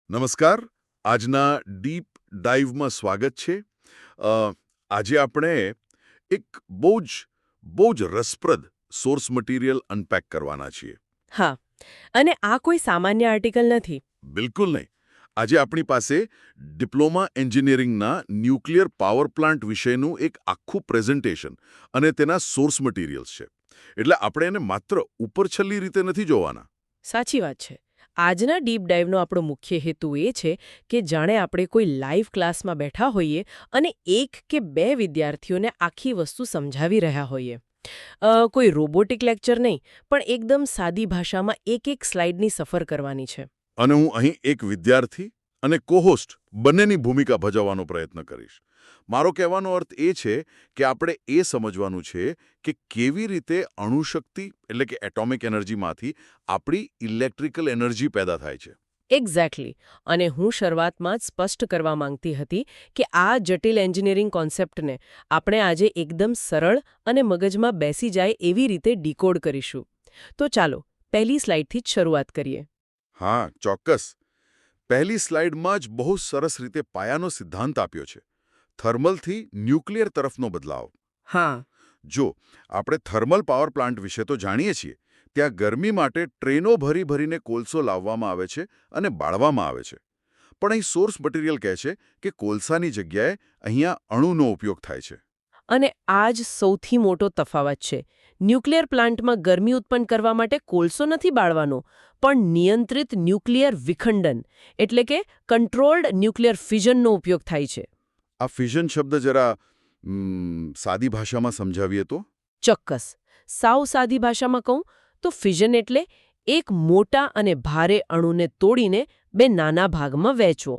નમસ્કાર. આજના ડીપ ડાઇવમાં સ્વાગત છે. આજે આપણે એક બહુ જ રસપ્રદ સોર્સ મટીરિયલ અનપેક કરવાના છીએ. હા, અને આ કોઈ સામાન્ય આર્ટિકલ નથી. બિલકુલ નહીં. આજે આપણી પાસે ડિપ્લોમા એન્જિનિયરિંગના ન્યુક્લિયર પાવર પ્લાન્ટ વિશેનું એક આખું પ્રેઝન્ટેશન અને તેના સોર્સ મટીરિયલ્સ છે. એટલે આપણે એને માત્ર ઉપરછલ્લી રીતે નથી જોવાના. સાચી વાત છે. આજના ડીપ ડાઇવનો આપણો મુખ્ય હેતુ એ છે કે જાણે આપણે કોઈ લાઈવ ક્લાસમાં બેઠા હોઈએ અને એક કે બે વિદ્યાર્થીઓને આખી વસ્તુ સમજાવી રહ્યા હોઈએ. કોઈ રોબોટિક લેક્ચર નહીં, પણ એકદમ સાદી ભાષામાં એક સ્લાઇડની સફર કરવાની છે. અને હું અહીં એક વિદ્યાર્થી અને કોહોસ્ટ બંનેની ભૂમિકા ભજવવાનો પ્રયત્ન કરીશ. મારો કહેવાનો અર્થ એ છે કે આપણે એ સમજવાનું છે કે કેવી રીતે અણુશક્તિ એટલે કે એટોમિક એનર્જીમાંથી આપણી ઇલેક્ટ્રિકલ એનર્જી પેદા થાય છે. એક્ઝેક્ટલી. અને હું શરૂઆતમાં જ સ્પષ્ટ કરવા માંગતી હતી કે આ જટિલ એન્જિનિયરિંગ કોન્સેપ્ટને આપણે આજે એકદમ સરળ અને મગજમાં બેસી જાય એવી રીતે ડીકોડ કરીશું. તો ચાલો પહેલી સ્લાઇડથી જ શરૂઆત કરીએ. હા, ચોક્કસ. પહેલી સ્લાઇડમાં જ બહુ સરસ રીતે પાયાનો સિદ્ધાંત આપ્યો છે. થર્મલથી ન્યુક્લિયર તરફનો બદલાવ. હા. જો આપણે થર્મલ પાવર પ્લાન્ટ વિશે તો જાણીએ છીએ, ત્યાં ગરમી માટે ટ્રેનો ભરીને કોલસો લાવવામાં આવે છે અને બાળવામાં આવે છે. પણ અહીં સોર્સ મટીરિયલ કહે છે કે કોલસાની જગ્યાએ અહીંયા અણુનો ઉપયોગ થાય છે. અને આ જ સૌથી મોટો તફાવત છે. ન્યુક્લિયર પ્લાન્ટમાં ગરમી ઉત્પન્ન કરવા માટે કોલસો નથી બાળવાનો, પણ નિયંત્રિત ન્યુક્લિયર વિખંડન એટલે કે કંટ્રોલ્ડ ન્યુક્લિયર ફિઝનનો ઉપયોગ થાય છે. આ ફિઝન શબ્દ જરા સાદી ભાષામાં સમજાવીએ તો? ચોક્કસ. સાવ સાદી ભાષામાં કહું તો ફિઝન એટલે એક મોટા અને ભારે અણુને તોડીને બે નાના ભાગમાં વહેંચવો.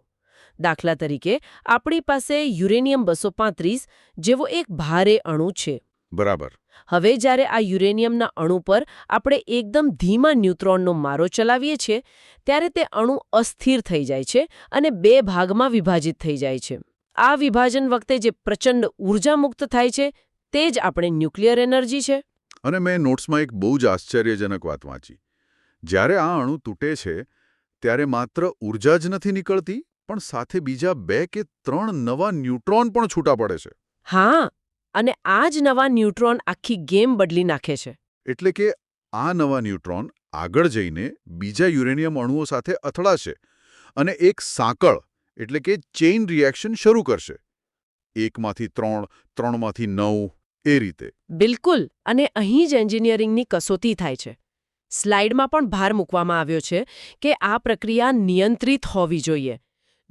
દાખલા તરીકે આપણી પાસે યુરેનિયમ 235 જેવો એક ભારે અણુ છે. બરાબર. હવે જ્યારે આ યુરેનિયમના અણુ પર આપણે એકદમ ધીમા ન્યુટ્રોનનો મારો ચલાવીએ છીએ, ત્યારે તે અણુ અસ્થિર થઈ જાય છે અને બે ભાગમાં વિભાજિત થઈ જાય છે. આ વિભાજન વખતે જે પ્રચંડ ઊર્જા મુક્ત થાય છે, તે જ આપણે ન્યુક્લિયર એનર્જી છે. અને મેં નોટ્સમાં એક બહુ જ આશ્ચર્યજનક વાત વાંચી. જ્યારે આ અણુ તૂટે છે, ત્યારે માત્ર ઊર્જા જ નથી નીકળતી, પણ સાથે બીજા 2 કે 3 નવા ન્યુટ્રોન પણ છૂટા પડે છે. હા, અને આ જ નવા ન્યુટ્રોન આખી ગેમ બદલી નાખે છે. એટલે કે આ નવા ન્યુટ્રોન આગળ જઈને બીજા યુરેનિયમ અણુઓ સાથે અથડાશે અને એક સાંકળ એટલે કે ચેઇન રિએક્શન શરૂ કરશે. 1માંથી 3, 3માંથી 9 એ રીતે. બિલકુલ. અને અહીં જ એન્જિનિયરિંગની કસોટી થાય છે. સ્લાઇડમાં પણ ભાર મૂકવામાં આવ્યો છે કે આ પ્રક્રિયા નિયંત્રિત હોવી જોઈએ.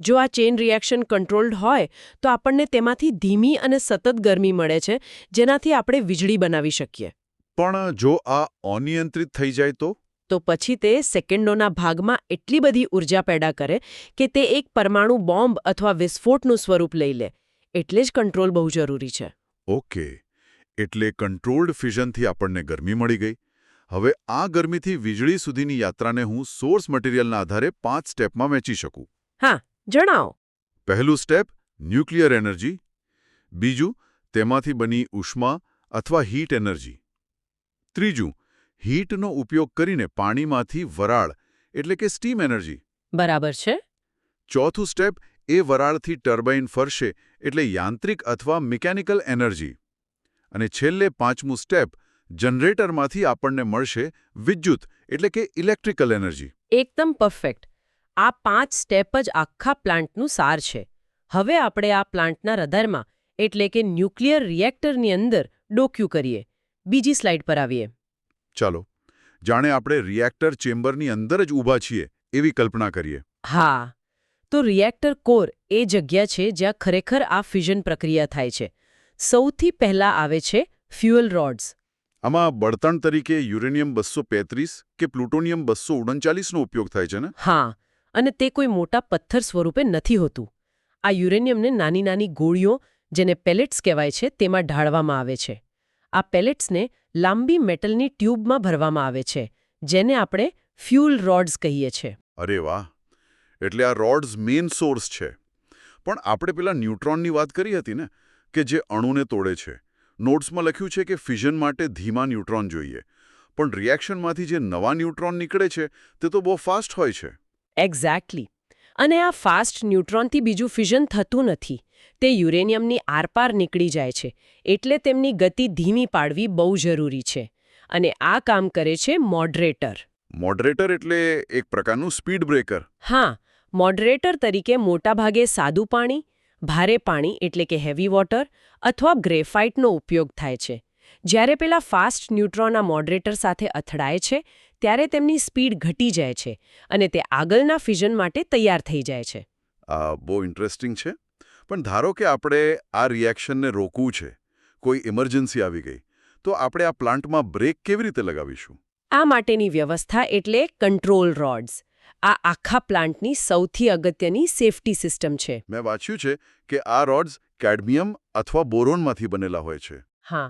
જો આ ચેઇન રિએક્શન કંટ્રોલ્ડ હોય તો આપણને તેમાંથી ધીમી અને સતત ગરમી મળે છે, જેનાથી આપણે વીજળી બનાવી શકીએ. પણ જો આ અનિયંત્રિત થઈ જાય તો? તો પછી તે સેકન્ડોના ભાગમાં એટલી બધી ઊર્જા પેદા કરે કે તે એક પરમાણુ બોમ્બ અથવા વિસ્ફોટનું સ્વરૂપ લઈ લે. એટલે જ કંટ્રોલ બહુ જરૂરી છે. ઓકે. એટલે કંટ્રોલ્ડ ફિઝનથી આપણને ગરમી મળી ગઈ. હવે આ ગરમીથી વીજળી સુધીની યાત્રાને હું સોર્સ મટીરિયલના આધારે 5 સ્ટેપમાં વહેંચી શકું. હા, જણાવો. પહેલું સ્ટેપ ન્યુક્લિયર એનર્જી. બીજું તેમાંથી બની ઉષ્મા અથવા હીટ એનર્જી. ત્રીજું હીટનો ઉપયોગ કરીને પાણીમાંથી વરાળ એટલે કે સ્ટીમ એનર્જી. બરાબર છે. ચોથું સ્ટેપ એ વરાળથી ટર્બાઇન ફરશે એટલે યાંત્રિક અથવા મિકેનિકલ એનર્જી. અને છેલ્લે 5મું સ્ટેપ જનરેટરમાંથી આપણને મળશે વિદ્યુત એટલે કે ઇલેક્ટ્રિકલ એનર્જી. એકદમ પરફેક્ટ. આ 5 સ્ટેપ જ આખા પ્લાન્ટનું સાર છે. હવે આપણે આ પ્લાન્ટના હૃદયમાં એટલે કે ન્યુક્લિયર રિએક્ટરની અંદર ડોક્યું કરીએ. બીજી સ્લાઇડ પર આવીએ. ચાલો, જાણે આપણે રિએક્ટર ચેમ્બરની અંદર જ ઊભા છીએ એવી કલ્પના કરીએ. હા, તો રિએક્ટર કોર એ જગ્યા છે જ્યાં ખરેખર આ ફિઝન પ્રક્રિયા થાય છે. સૌથી પહેલા આવે છે ફ્યુઅલ રોડ્સ. આમાં બળતણ તરીકે યુરેનિયમ 235 કે પ્લુટોનિયમ 239નો ઉપયોગ થાય છે ને? હા, અને તે કોઈ મોટા પથ્થર સ્વરૂપે નથી હોતું. આ યુરેનિયમને નાની નાની ગોળીઓ, જેને પેલેટ્સ કહેવાય છે, તેમાં ઢાળવામાં આવે છે. આ પેલેટ્સને લાંબી મેટલની ટ્યુબમાં ભરવામાં આવે છે, જેને આપણે ફ્યુઅલ રોડ્સ કહીએ છીએ. અરે વાહ! એટલે આ રોડ્સ મેઇન સોર્સ છે. પણ આપણે પેલા ન્યુટ્રોનની વાત કરી હતી ને, કે જે અણુને તોડે છે. નોટ્સમાં લખ્યું છે કે ફિઝન માટે ધીમા ન્યુટ્રોન જોઈએ. પણ રિએક્શનમાંથી જે નવા ન્યુટ્રોન નીકળે છે તે તો બહુ ફાસ્ટ હોય છે. એક્ઝેક્ટલી. અને આ ફાસ્ટ ન્યુટ્રોનથી બીજું ફ્યુઝન થતું નથી. તે યુરેનિયમની આરપાર નીકળી જાય છે, એટલે તેમની ગતિ ધીમી પાડવી બહુ જરૂરી છે. અને આ કામ કરે છે મોડરેટર. મોડરેટર એટલે એક પ્રકારનું સ્પીડ બ્રેકર. હા, મોડરેટર તરીકે મોટાભાગે સાદું પાણી, ભારે પાણી એટલે કે હેવી વોટર અથવા ગ્રેફાઇટનો ઉપયોગ થાય છે. જ્યારે પેલા ફાસ્ટ ન્યુટ્રોન આ મોડરેટર સાથે અથડાય છે, ત્યારે તેમની સ્પીડ ઘટી જાય છે અને તે આગળના ફ્યુઝન માટે તૈયાર થઈ જાય છે. આ બહુ ઇન્ટરેસ્ટિંગ છે. પણ ધારો કે આપણે આ રિએક્શનને રોકવું છે, કોઈ ઇમરજન્સી આવી ગઈ, તો આપણે આ પ્લાન્ટમાં બ્રેક કેવી રીતે લગાવીશું? આ માટેની વ્યવસ્થા એટલે કંટ્રોલ રોડ્સ. આ આખા પ્લાન્ટની સૌથી અગત્યની સેફટી સિસ્ટમ છે. મેં વાંચ્યું છે કે આ રોડ્સ કેડમિયમ અથવા બોરોનમાંથી બનેલા હોય છે. હા,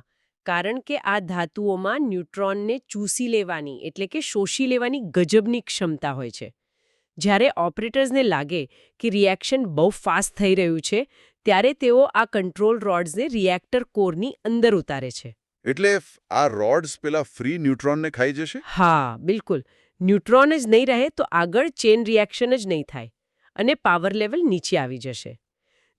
કારણ કે આ ધાતુઓમાં ન્યુટ્રોનને ચૂસી લેવાની એટલે કે શોષી લેવાની ગજબની ક્ષમતા હોય છે. જ્યારે ઓપરેટર્સને લાગે કે રિએક્શન બહુ ફાસ્ટ થઈ રહ્યું છે, ત્યારે તેઓ આ કંટ્રોલ રોડ્સને રિએક્ટર કોરની અંદર ઉતારે છે. એટલે આ રોડ્સ પેલા ફ્રી ન્યુટ્રોનને ખાઈ જશે? હા, બિલકુલ. ન્યુટ્રોન જ નહીં રહે તો આગળ ચેન રિએક્શન જ નહીં થાય અને પાવર લેવલ નીચે આવી જશે.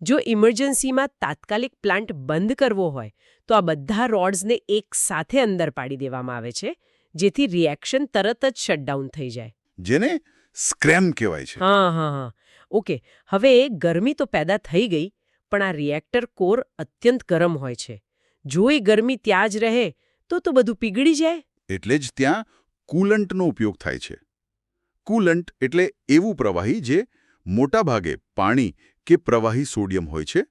જો ઇમરજન્સીમાં તાત્કાલિક પ્લાન્ટ બંધ કરવો હોય તો આ બધા રોડ્સને એક સાથે અંદર પાડી દેવામાં આવે છે, જેથી રિએક્શન તરત જ શટડાઉન થઈ જાય. જેને સ્ક્રેમ કહેવાય છે. હા. ઓકે, હવે ગરમી તો પેદા થઈ ગઈ, પણ આ રિએક્ટર કોર અત્યંત ગરમ હોય છે. જો એ ગરમી ત્યાં જ રહે તો બધું પીગળી જાય. એટલે જ ત્યાં કુલન્ટનો ઉપયોગ થાય છે. કુલન્ટ એટલે એવું પ્રવાહી જે મોટાભાગે પાણી કે પ્રવાહી સોડિયમ હોય છે,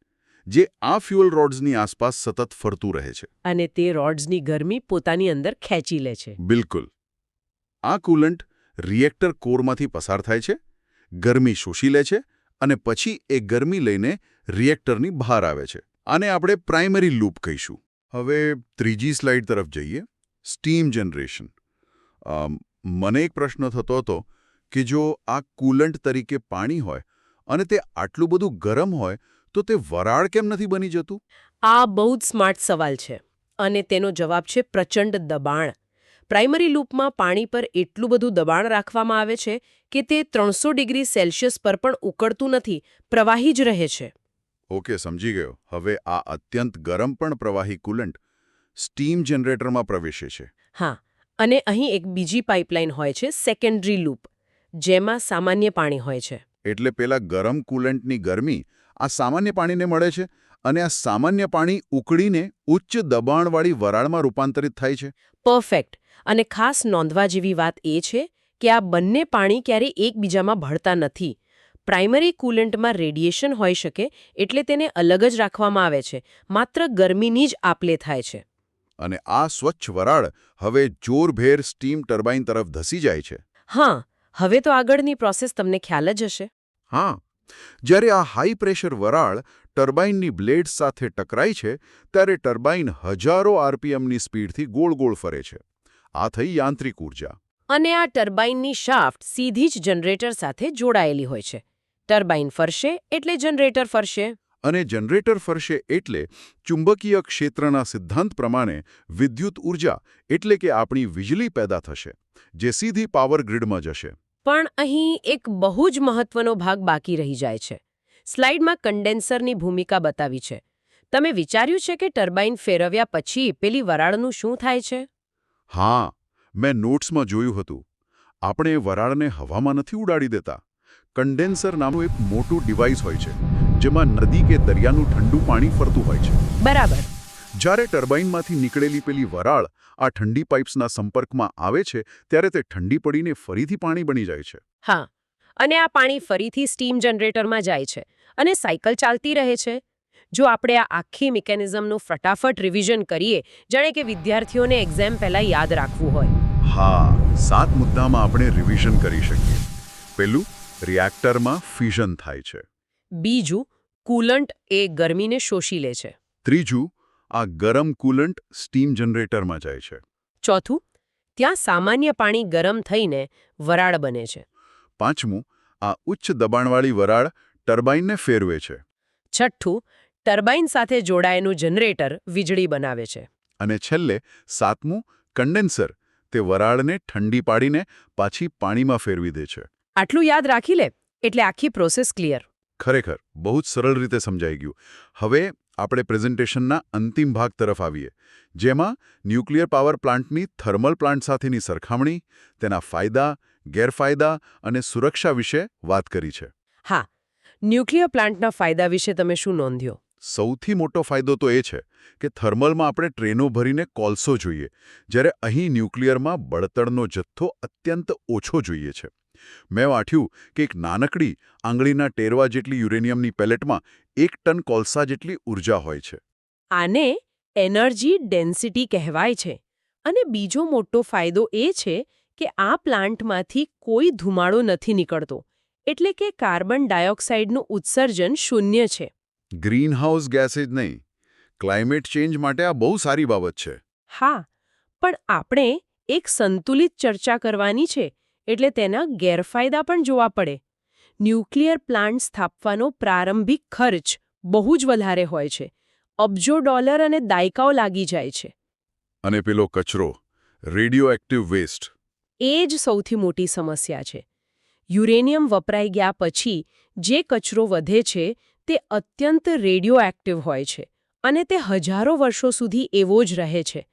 જે આ ફ્યુઅલ રોડ્સની આસપાસ સતત ફરતું રહે છે. અને તે રોડ્સની ગરમી પોતાની અંદર ખેંચી લે છે. બિલકુલ. આ કુલન્ટ રિએક્ટર કોરમાંથી પસાર થાય છે, ગરમી શોષી લે છે અને પછી એ ગરમી લઈને રિએક્ટરની બહાર આવે છે. આને આપણે પ્રાઇમરી લૂપ કહીશું. હવે ત્રીજી સ્લાઇડ તરફ જઈએ. Steam generation. મને એક પ્રશ્ન થતો હતો કે જો આ કુલન્ટ તરીકે પાણી હોય અને તે આટલું બધું ગરમ હોય તો તે વરાળ કેમ નથી બની જતું? આ બહુ જ સ્માર્ટ સવાલ છે અને તેનો જવાબ છે પ્રચંડ દબાણ. પ્રાઇમરી લૂપમાં પાણી પર એટલું બધું દબાણ રાખવામાં આવે છે કે તે 300 ડિગ્રી સેલ્સિયસ પર પણ ઉકળતું નથી, પ્રવાહી જ રહે છે. ઓકે, સમજી ગયો. હવે આ અત્યંત ગરમ પણ પ્રવાહી કુલન્ટ સ્ટીમ જનરેટરમાં પ્રવેશે છે. હા, અને અહીં એક બીજી પાઇપલાઇન હોય છે, સેકન્ડરી લૂપ, જેમાં સામાન્ય પાણી હોય છે. એટલે પેલા ગરમ કુલન્ટની ગરમી આ સામાન્ય પાણીને મળે છે અને આ સામાન્ય પાણી ઉકળીને ઉચ્ચ દબાણવાળી વરાળમાં રૂપાંતરિત થાય છે. પરફેક્ટ. અને ખાસ નોંધવા જેવી વાત એ છે કે આ બંને પાણી ક્યારેય એકબીજામાં ભળતા નથી. પ્રાઇમરી કુલન્ટમાં રેડિયેશન હોઈ શકે એટલે તેને અલગ જ રાખવામાં આવે છે, માત્ર ગરમીની જ આપલે થાય છે. અને આ સ્વચ્છ વરાળ હવે જોરભેર સ્ટીમ ટર્બાઇન તરફ ધસી જાય છે. હા, હવે તો આગળની પ્રોસેસ તમને ખ્યાલ જ હશે. હા, જ્યારે આ હાઈ પ્રેશર વરાળ ટર્બાઇનની બ્લેડ્સ સાથે ટકરાય છે ત્યારે ટર્બાઇન હજારો આરપીએમની સ્પીડથી ગોળ ગોળ ફરે છે. આ થઈ યાંત્રિક ઉર્જા. અને આ ટર્બાઇનની શાફ્ટ સીધી જ જનરેટર સાથે જોડાયેલી હોય છે. ટર્બાઇન ફરશે એટલે જનરેટર ફરશે. અને જનરેટર ફરશે એટલે ચુંબકીય ક્ષેત્રના સિદ્ધાંત પ્રમાણે વિદ્યુત ઉર્જા એટલે કે આપણી વીજળી પેદા થશે, જે સીધી પાવર ગ્રીડમાં જશે. પણ અહીં એક બહુ જ મહત્વનો ભાગ બાકી રહી જાય છે. સ્લાઇડમાં કન્ડેન્સરની ભૂમિકા બતાવી છે. તમે વિચાર્યું છે કે ટર્બાઇન ફેરવ્યા પછી પેલી વરાળનું શું થાય છે? હા, મેં નોટ્સમાં જોયું હતું. આપણે વરાળને હવામાં નથી ઉડાડી દેતા. કન્ડેન્સર નામનું એક મોટું ડિવાઇસ હોય છે, જેમાં નદી કે દરિયાનું ઠંડુ પાણી ફરતું હોય છે. બરાબર. જ્યારે ટર્બાઇનમાંથી નીકળેલી પેલી વરાળ આ ઠંડી પાઇપ્સના સંપર્કમાં આવે છે ત્યારે તે ઠંડી પડીને ફરીથી પાણી બની જાય છે. હા, અને આ પાણી ફરીથી સ્ટીમ જનરેટરમાં જાય છે અને સાયકલ ચાલતી રહે છે. જો આપણે આ આખી મિકેનિઝમનું ફટાફટ રિવિઝન કરીએ, જાણે કે વિદ્યાર્થીઓને એક્ઝામ પહેલા યાદ રાખવું હોય. હા, 7 મુદ્દામાં આપણે રિવિઝન કરી શકીએ. પહેલું, રિએક્ટરમાં ફ્યુઝન થાય છે. બીજું, કુલન્ટ એ ગરમીને શોષી લે છે. ત્રીજું, આ ગરમ કુલન્ટ સ્ટીમ જનરેટરમાં જાય છે. ચોથું, ત્યાં સામાન્ય પાણી ગરમ થઈને વરાળ બને છે. પાંચમું, આ ઉચ્ચ દબાણવાળી વરાળ ટર્બાઇનને ફેરવે છે. છઠ્ઠું, ટર્બાઇન સાથે જોડાયેલું જનરેટર વીજળી બનાવે છે. અને છેલ્લે 7મું, કન્ડેન્સર તે વરાળને ઠંડી પાડીને પાછી પાણીમાં ફેરવી દે છે. આટલું યાદ રાખી લે એટલે આખી પ્રોસેસ ક્લિયર. ખરેખર બહુ જ સરળ રીતે સમજાઈ ગયું. હવે આપણે પ્રેઝન્ટેશનના અંતિમ ભાગ તરફ આવીએ, જેમાં ન્યુક્લિયર પાવર પ્લાન્ટની થર્મલ પ્લાન્ટ સાથેની સરખામણી, તેના ફાયદા, ગેરફાયદા અને સુરક્ષા વિશે વાત કરી છે. હા, ન્યુક્લિયર પ્લાન્ટના ફાયદા વિશે તમે શું નોંધ્યો? સૌથી મોટો ફાયદો તો એ છે કે થર્મલમાં આપણે ટ્રેનો ભરીને કોલસો જોઈએ, જ્યારે અહીં ન્યુક્લિયરમાં બળતણનો જથ્થો અત્યંત ઓછો જોઈએ છે. મેં વાંચ્યું કે એક નાનકડી આંગળીના ટેરવા જેટલી યુરેનિયમની પેલેટમાં 1 ટન કોલસા જેટલી ઉર્જા હોય છે. આને એનર્જી ડેન્સિટી કહેવાય છે. અને બીજો મોટો ફાયદો એ છે કે આ પ્લાન્ટમાંથી કોઈ ધુમાડો નથી નીકળતો, એટલે કે કાર્બન ડાયોક્સાઇડનું ઉત્સર્જન શૂન્ય છે. ગ્રીનહાઉસ ગેસ જ નહીં, ક્લાઇમેટ ચેન્જ માટે આ બહુ સારી બાબત છે. હા, પણ આપણે એક સંતુલિત ચર્ચા કરવાની છે, એટલે તેના ગેરફાયદા પણ જોવા પડે. ન્યુક્લિયર પ્લાન્ટ સ્થાપવાનો પ્રારંભિક ખર્ચ બહુ જ વધારે હોય છે. અબજો ડોલર અને દાયકાઓ લાગી જાય છે. અને પેલો કચરો, રેડિયો એક્ટિવ વેસ્ટ. એ જ સૌથી મોટી સમસ્યા છે. યુરેનિયમ વપરાઈ ગયા પછી જે કચરો વધે છે તે અત્યંત રેડિયો એક્ટિવ હોય છે અને તે હજારો વર્ષો સુધી એવો જ રહે છે.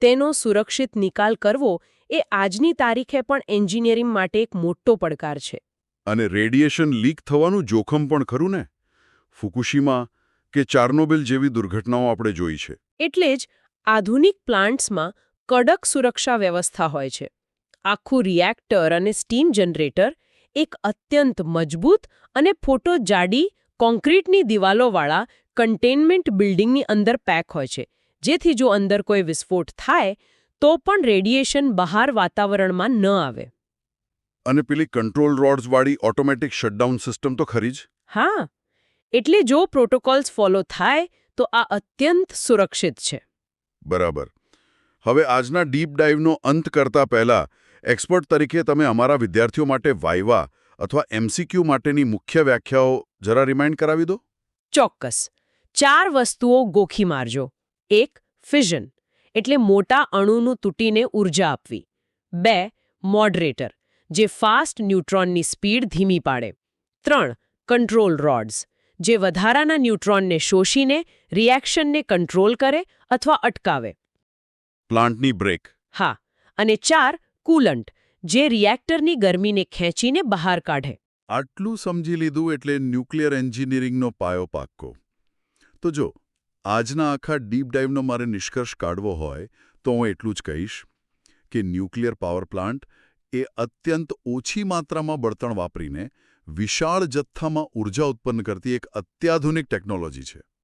તેનો સુરક્ષિત નિકાલ કરવો એ આજની તારીખે પણ એન્જિનિયરિંગ માટે એક મોટો પડકાર છે. અને રેડિયેશન લીક થવાનું જોખમ પણ ખરું ને? ફુકુશીમા કે ચાર્નોબિલ જેવી દુર્ઘટનાઓ આપણે જોઈ છે. એટલે જ આધુનિક પ્લાન્ટ્સમાં કડક સુરક્ષા વ્યવસ્થા હોય છે. આખું રિએક્ટર અને સ્ટીમ જનરેટર એક અત્યંત મજબૂત અને ફોટો જાડી કોન્ક્રીટની દિવાલોવાળા કન્ટેનમેન્ટ બિલ્ડિંગની અંદર પેક હોય છે, જેથી જો અંદર કોઈ વિસ્ફોટ થાય તો પણ રેડિયેશન બહાર વાતાવરણમાં ન આવે. અને પેલી કંટ્રોલ રોડ્સવાળી ઓટોમેટિક શટડાઉન સિસ્ટમ તો ખરી જ. હા, એટલે જો પ્રોટોકોલ્સ ફોલો થાય તો આ અત્યંત સુરક્ષિત છે. બરાબર. હવે આજના ડીપ ડાઇવનો અંત કરતા પહેલા એક્સપર્ટ તરીકે તમે અમારા વિદ્યાર્થીઓ માટે વાઇવા અથવા એમસીક્યુ માટેની મુખ્ય વ્યાખ્યાઓ જરા રિમાઇન્ડ કરાવી દો. ચોક્કસ. 4 વસ્તુઓ ગોખી મારજો. 1. ફિઝન, એટલે મોટા અણુનું તૂટીને ઊર્જા આપવી. 2. મોડરેટર, જે ફાસ્ટ ન્યુટ્રોનની સ્પીડ ધીમી પાડે. 3. કંટ્રોલ રોડ્સ, જે વધારાના ન્યુટ્રોનને શોષીને રિએક્શનને કંટ્રોલ કરે અથવા અટકાવે. પ્લાન્ટની બ્રેક. હા, અને 4. કુલન્ટ, જે રિએક્ટરની ગરમીને ખેંચીને બહાર કાઢે. આટલું સમજી લીધું એટલે ન્યુક્લિયર એન્જિનિયરિંગનો પાયો પાક્કો. તો જો આજના આખા ડીપ ડાઇવનો મારે નિષ્કર્ષ કાઢવો હોય તો હું એટલું જ કહીશ કે ન્યુક્લિયર પાવર પ્લાન્ટ એ અત્યંત ઓછી માત્રામાં બળતણ વાપરીને વિશાળ જથ્થામાં ઊર્જા ઉત્પન્ન કરતી એક અત્યાધુનિક ટેકનોલોજી છે.